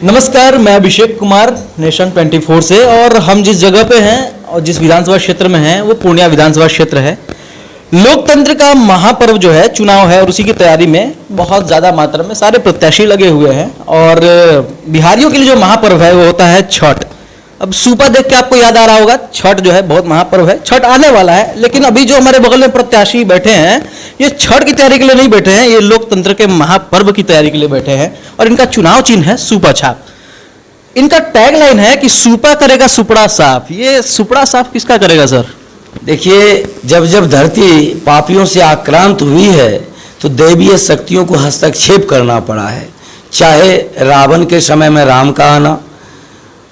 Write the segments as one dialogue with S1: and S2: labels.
S1: नमस्कार, मैं अभिषेक कुमार नेशन 24 से। और हम जिस जगह पे हैं और जिस विधानसभा क्षेत्र में हैं वो पूर्णिया विधानसभा क्षेत्र है। लोकतंत्र का महापर्व जो है चुनाव है और उसी की तैयारी में बहुत ज़्यादा मात्रा में सारे प्रत्याशी लगे हुए हैं। और बिहारियों के लिए जो महापर्व है वो होता है छठ। अब सूपा देख के आपको याद आ रहा होगा, छठ जो है बहुत महापर्व है, छठ आने वाला है। लेकिन अभी जो हमारे बगल में प्रत्याशी बैठे हैं ये छठ की तैयारी के लिए नहीं बैठे हैं, ये लोकतंत्र के महापर्व की तैयारी के लिए बैठे हैं। और इनका चुनाव चिन्ह है सूपा छाप। इनका टैगलाइन है कि सूपा करेगा सुपड़ा साफ। ये सुपड़ा साफ किसका करेगा सर?
S2: देखिए, जब जब धरती पापियों से आक्रांत हुई है तो दैवीय शक्तियों को हस्तक्षेप करना पड़ा है। चाहे रावण के समय में राम का आना,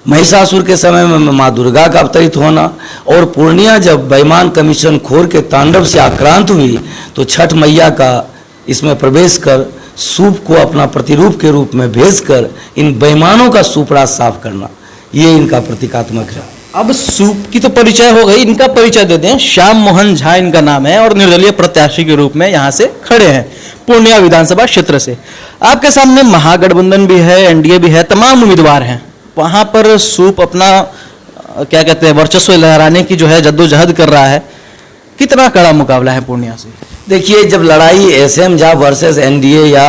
S2: महिषासुर के समय में माँ दुर्गा का अवतरित होना, और पूर्णिया जब बेईमान कमीशन खोर के तांडव से आक्रांत हुई तो छठ मैया का इसमें प्रवेश कर सूप को अपना प्रतिरूप के रूप में भेजकर इन बेईमानों का सुपड़ा साफ करना, ये इनका प्रतीकात्मक है।
S1: अब सूप की तो परिचय हो गई, इनका परिचय दे दें। श्याम मोहन झा इनका नाम है और निर्दलीय प्रत्याशी के रूप में यहाँ से खड़े हैं पूर्णिया विधानसभा क्षेत्र से। आपके सामने महागठबंधन भी है, एनडीए भी है, तमाम उम्मीदवार हैं। वहाँ पर सूप अपना क्या कहते हैं वर्चस्व लहराने की जो है जद्दोजहद कर रहा है। कितना कड़ा मुकाबला है पूर्णिया से?
S2: देखिए, जब लड़ाई एसएम झा वर्सेस एनडीए या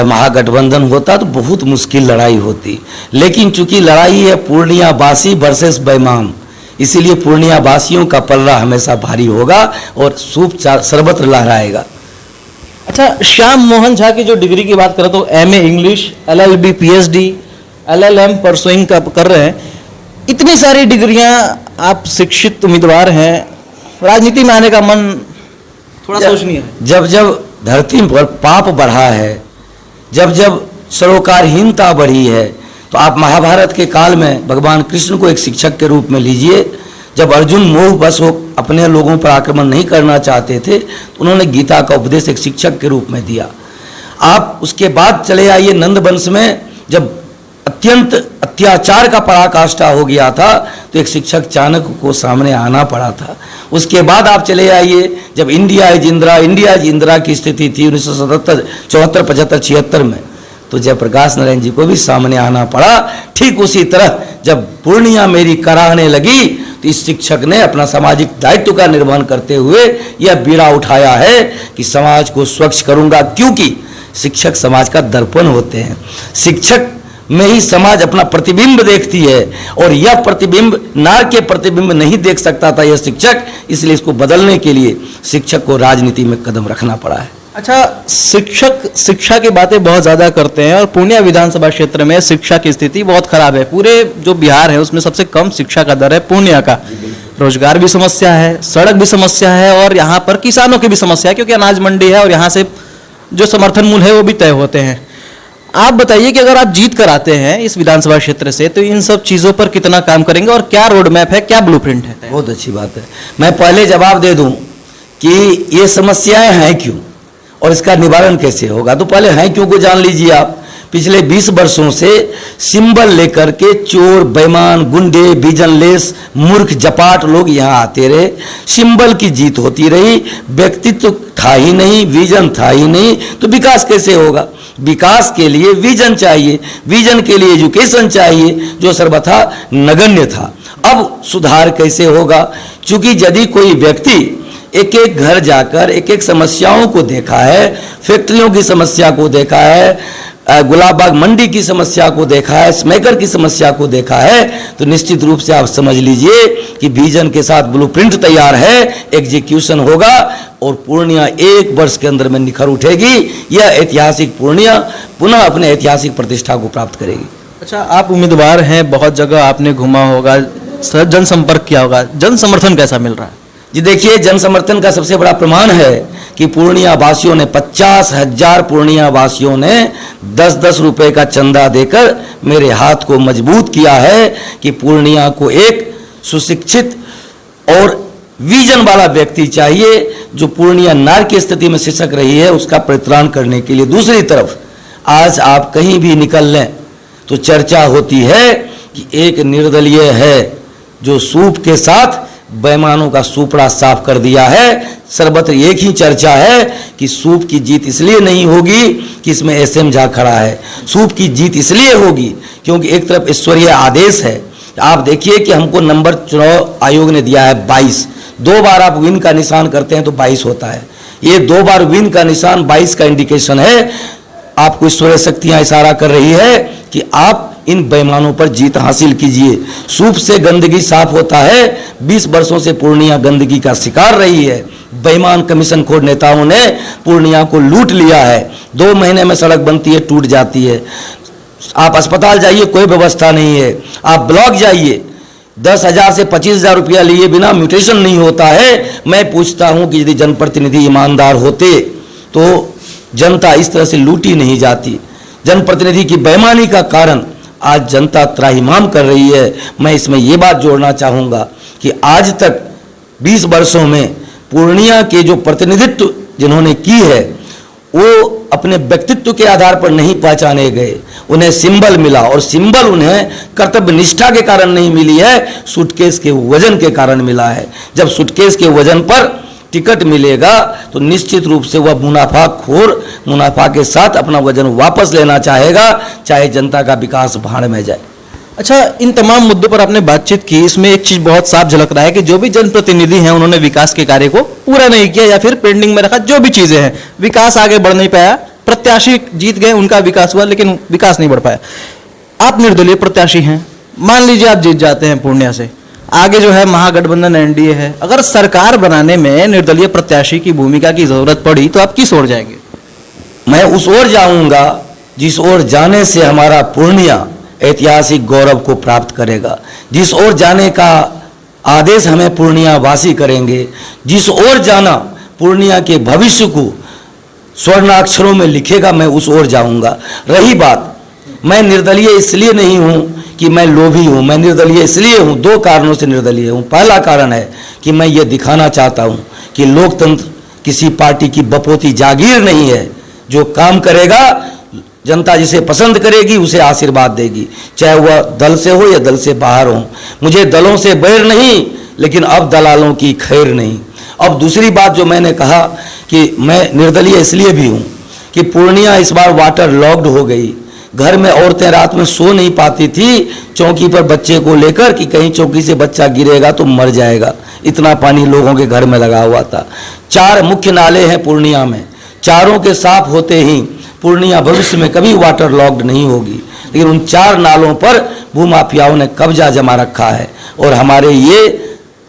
S2: महागठबंधन होता तो बहुत मुश्किल लड़ाई होती। लेकिन चूंकि लड़ाई है पूर्णिया वासी वर्सेस बेईमान, इसीलिए पूर्णिया वासियों का पल्ला हमेशा भारी होगा और सूप सर्वत्र लहराएगा।
S1: अच्छा, श्याम मोहन झा की जो डिग्री की बात करें तो MA English, LLB, PhD, LLM pursuing कर रहे हैं। इतनी सारी डिग्रियां, आप शिक्षित उम्मीदवार हैं, राजनीति में आने का मन थोड़ा सोचनीय है।
S2: जब जब धरती पर पाप बढ़ा है, जब जब सरोकारहीनता बढ़ी है, तो आप महाभारत के काल में भगवान कृष्ण को एक शिक्षक के रूप में लीजिए। जब अर्जुन मोह बस हो अपने लोगों पर आक्रमण नहीं करना चाहते थे तो उन्होंने गीता का उपदेश एक शिक्षक के रूप में दिया। आप उसके बाद चले आइए नंद वंश में, जब अत्यंत अत्याचार का पराकाष्ठा हो गया था तो एक शिक्षक चाणक्य को सामने आना पड़ा था। उसके बाद आप चले आइए जब इंडिया इज इंदिरा की स्थिति थी 1977, 74, 75, 76 में, तो जयप्रकाश नारायण जी को भी सामने आना पड़ा। ठीक उसी तरह जब पूर्णिया मेरी कराहने लगी तो इस शिक्षक ने अपना सामाजिक दायित्व का निर्वहन करते हुए यह बीड़ा उठाया है कि समाज को स्वच्छ करूंगा, क्योंकि शिक्षक समाज का दर्पण होते हैं। शिक्षक में ही समाज अपना प्रतिबिंब देखती है और यह प्रतिबिंब नार के प्रतिबिंब नहीं देख सकता था यह शिक्षक, इसलिए इसको बदलने के लिए शिक्षक को राजनीति में कदम रखना पड़ा है।
S1: अच्छा, शिक्षक शिक्षा की बातें बहुत ज़्यादा करते हैं और पूर्णिया विधानसभा क्षेत्र में शिक्षा की स्थिति बहुत खराब है। पूरे जो बिहार है उसमें सबसे कम शिक्षा का दर है पूर्णिया का। रोजगार भी समस्या है, सड़क भी समस्या है और यहाँ पर किसानों की भी समस्या है, क्योंकि अनाज मंडी है और यहाँ से जो समर्थन मूल्य है वो भी तय होते हैं। आप बताइए कि अगर आप जीत कर आते हैं इस विधानसभा क्षेत्र से तो इन सब चीज़ों पर कितना काम करेंगे और क्या रोड मैप है, क्या ब्लूप्रिंट है?
S2: बहुत अच्छी बात है। मैं पहले जवाब दे दूं कि ये समस्याएं हैं क्यों और इसका निवारण कैसे होगा। तो पहले हैं क्यों को जान लीजिए आप। पिछले 20 वर्षों से सिंबल लेकर के चोर, बेईमान, गुंडे, विजनलेस, मूर्ख, जपाट लोग यहाँ आते रहे। सिंबल की जीत होती रही, व्यक्तित्व था ही नहीं, विजन था ही नहीं, तो विकास कैसे होगा। विकास के लिए विजन चाहिए, विजन के लिए एजुकेशन चाहिए जो सर्वथा नगण्य था। अब सुधार कैसे होगा, क्योंकि यदि कोई व्यक्ति एक एक घर जाकर एक एक समस्याओं को देखा है, फैक्ट्रियों की समस्या को देखा है, गुलाबबाग मंडी की समस्या को देखा है, स्मैकर की समस्या को देखा है, तो निश्चित रूप से आप समझ लीजिए कि विजन के साथ ब्लूप्रिंट तैयार है, एग्जीक्यूशन होगा और पूर्णिया 1 वर्ष के अंदर में निखर उठेगी। यह ऐतिहासिक पूर्णिया पुनः अपने ऐतिहासिक प्रतिष्ठा को प्राप्त करेगी।
S1: अच्छा, आप उम्मीदवार हैं, बहुत जगह आपने घूमा होगा, जनसंपर्क किया होगा, जन समर्थन कैसा मिल रहा है?
S2: जी देखिए, जन समर्थन का सबसे बड़ा प्रमाण है कि पूर्णिया वासियों ने 50,000 पूर्णिया वासियों ने 10-10 रुपए का चंदा देकर मेरे हाथ को मजबूत किया है कि पूर्णिया को एक सुशिक्षित और विजन वाला व्यक्ति चाहिए जो पूर्णिया नार की स्थिति में सिसक रही है उसका परित्राण करने के लिए। दूसरी तरफ आज आप कहीं भी निकल लें तो चर्चा होती है कि एक निर्दलीय है जो सूप के साथ बेईमानों का सुपड़ा साफ कर दिया है। सर्वत्र एक ही चर्चा है कि सूप की जीत इसलिए नहीं होगी कि इसमें एसएम झा खड़ा है। सूप की जीत इसलिए होगी क्योंकि एक तरफ ईश्वरीय आदेश है। आप देखिए कि हमको नंबर चुनाव आयोग ने दिया है 22। 2 बार आप विन का निशान करते हैं तो 22 होता है। ये 2 बार विन का निशान 22 का इंडिकेशन है। आपको ईश्वरीय शक्तियां इशारा कर रही है कि आप इन बेईमानों पर जीत हासिल कीजिए। सूप से गंदगी साफ होता है। 20 वर्षों से पूर्णिया गंदगी का शिकार रही है। बेईमान कमीशन खोर नेताओं ने पूर्णिया को लूट लिया है। 2 महीने में सड़क बनती है, टूट जाती है। आप अस्पताल जाइए, कोई व्यवस्था नहीं है। आप ब्लॉक जाइए, 10,000 से 25,000 रुपया लिए बिना म्यूटेशन नहीं होता है। मैं पूछता हूं कि यदि जनप्रतिनिधि ईमानदार होते तो जनता इस तरह से लूटी नहीं जाती। जनप्रतिनिधि की बेईमानी का कारण आज जनता त्राहिमाम कर रही है। मैं इसमें ये बात जोड़ना चाहूँगा कि आज तक 20 वर्षों में पूर्णिया के जो प्रतिनिधित्व जिन्होंने की है वो अपने व्यक्तित्व के आधार पर नहीं पहचाने गए। उन्हें सिंबल मिला और सिंबल उन्हें कर्तव्य निष्ठा के कारण नहीं मिली है, सूटकेस के वजन के कारण मिला है। जब सूटकेस के वजन पर टिकट मिलेगा तो निश्चित रूप से वह मुनाफाखोर मुनाफा के साथ अपना वजन वापस लेना चाहेगा, चाहे जनता का विकास भाड़ में जाए।
S1: अच्छा, इन तमाम मुद्दों पर आपने बातचीत की, इसमें एक चीज बहुत साफ झलक रहा है कि जो भी जनप्रतिनिधि हैं उन्होंने विकास के कार्य को पूरा नहीं किया या फिर पेंडिंग में रखा। जो भी चीजें हैं, विकास आगे बढ़ नहीं पाया। प्रत्याशी जीत गए, उनका विकास हुआ, लेकिन विकास नहीं बढ़ पाया। आप निर्दलीय प्रत्याशी हैं, मान लीजिए आप जीत जाते हैं पूर्णिया से, आगे जो है महागठबंधन एनडीए है, अगर सरकार बनाने में निर्दलीय प्रत्याशी की भूमिका की जरूरत पड़ी तो आप किस ओर जाएंगे?
S2: मैं उस ओर जाऊंगा जिस ओर जाने से हमारा पूर्णिया ऐतिहासिक गौरव को प्राप्त करेगा, जिस ओर जाने का आदेश हमें पूर्णिया वासी करेंगे, जिस ओर जाना पूर्णिया के भविष्य को स्वर्णाक्षरों में लिखेगा, मैं उस ओर जाऊंगा। रही बात, मैं निर्दलीय इसलिए नहीं हूं कि मैं लोभी हूं, मैं निर्दलीय इसलिए हूं, 2 कारणों से निर्दलीय हूं। पहला कारण है कि मैं ये दिखाना चाहता हूं कि लोकतंत्र किसी पार्टी की बपोती जागीर नहीं है। जो काम करेगा, जनता जिसे पसंद करेगी उसे आशीर्वाद देगी, चाहे वह दल से हो या दल से बाहर हो। मुझे दलों से बैर नहीं, लेकिन अब दलालों की खैर नहीं। अब दूसरी बात जो मैंने कहा कि मैं निर्दलीय इसलिए भी हूं कि पूर्णिया इस बार वाटर लॉक्ड हो गई। घर में औरतें रात में सो नहीं पाती थी चौकी पर बच्चे को लेकर कि कहीं चौकी से बच्चा गिरेगा तो मर जाएगा, इतना पानी लोगों के घर में लगा हुआ था। 4 मुख्य नाले हैं पूर्णिया में, चारों के साफ होते ही पूर्णिया भविष्य में कभी वाटर लॉक्ड नहीं होगी। लेकिन उन 4 नालों पर भूमाफियाओं ने कब्जा जमा रखा है और हमारे ये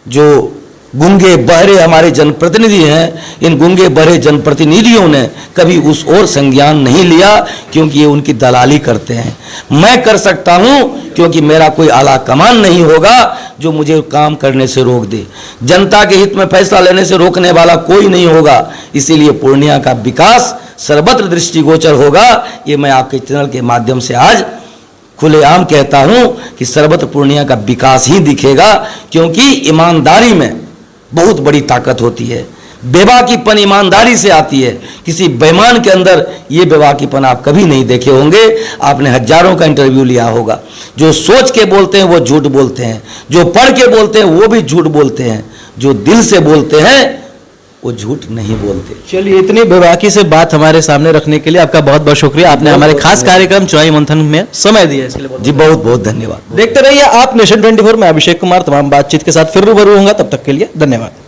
S2: जो गूंगे बहरे हमारे जनप्रतिनिधि हैं, इन गूंगे बहरे जनप्रतिनिधियों ने कभी उस ओर संज्ञान नहीं लिया क्योंकि ये उनकी दलाली करते हैं। मैं कर सकता हूं क्योंकि मेरा कोई आला कमान नहीं होगा जो मुझे काम करने से रोक दे। जनता के हित में फैसला लेने से रोकने वाला कोई नहीं होगा। इसीलिए पूर्णिया का विकास सर्वत्र दृष्टिगोचर होगा। ये मैं आपके चैनल के माध्यम से आज खुलेआम कहता हूं कि सर्वत्र पूर्णिया का विकास ही दिखेगा, क्योंकि ईमानदारी में बहुत बड़ी ताकत होती है। बेबाकीपन ईमानदारी से आती है। किसी बेईमान के अंदर ये बेबाकीपन आप कभी नहीं देखे होंगे। आपने हजारों का इंटरव्यू लिया होगा। जो सोच के बोलते हैं वो झूठ बोलते हैं, जो पढ़ के बोलते हैं वो भी झूठ बोलते हैं, जो दिल से बोलते हैं वो झूठ नहीं बोलते।
S1: चलिए, इतनी बेबाकी से बात हमारे सामने रखने के लिए आपका बहुत बहुत शुक्रिया। आपने हमारे खास कार्यक्रम चुनावी मंथन में समय दिया, इसके लिए
S2: जी बहुत बहुत धन्यवाद।
S1: देखते रहिए आप नेशन 24। मैं अभिषेक कुमार तमाम बातचीत के साथ फिर रूबरू होऊंगा। तब तक के लिए धन्यवाद।